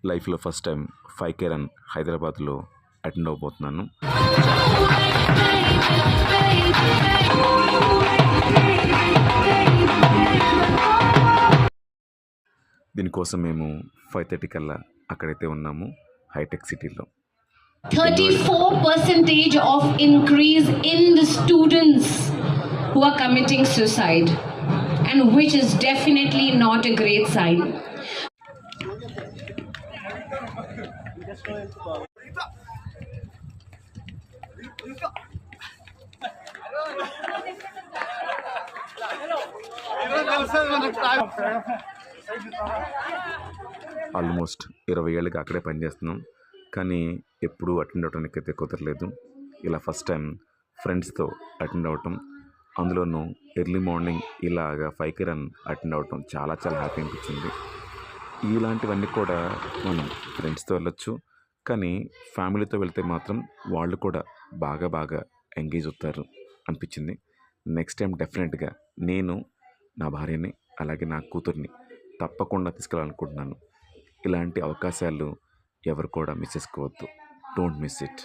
లైఫ్లో first time 5K run హైదరాబాద్లో attend అవ్వబోతున్నాను. దీనికోసం మేము 5:30 కల్లా అక్కడైతే ఉన్నాము, హైటెక్ సిటీలో. 34% of increase in the students who are committing suicide, and which is definitely not a great sign. Almost 20 ఏళ్ళుగా అక్కడే పనిచేస్తున్నాం, కానీ ఎప్పుడూ అటెండ్ అవ్వడానికి అయితే కుదరలేదు. ఇలా ఫస్ట్ టైం ఫ్రెండ్స్తో అటెండ్ అవ్వటం, అందులోనూ ఎర్లీ మార్నింగ్ ఇలాగా 5K రన్ అటెండ్ అవ్వటం చాలా చాలా హ్యాపీ అనిపించింది. ఇలాంటివన్నీ కూడా మనం ఫ్రెండ్స్తో వెళ్ళొచ్చు, కానీ ఫ్యామిలీతో వెళ్తే మాత్రం వాళ్ళు కూడా బాగా ఎంగేజ్ అవుతారు అనిపించింది. నెక్స్ట్ టైం డెఫినెట్గా నేను నా భార్యని అలాగే నా కూతుర్ని తప్పకుండా తీసుకెళ్ళాలనుకుంటున్నాను. ఇలాంటి అవకాశాలు ఎవరు కూడా మిస్ చేసుకోవద్దు. Don't miss it.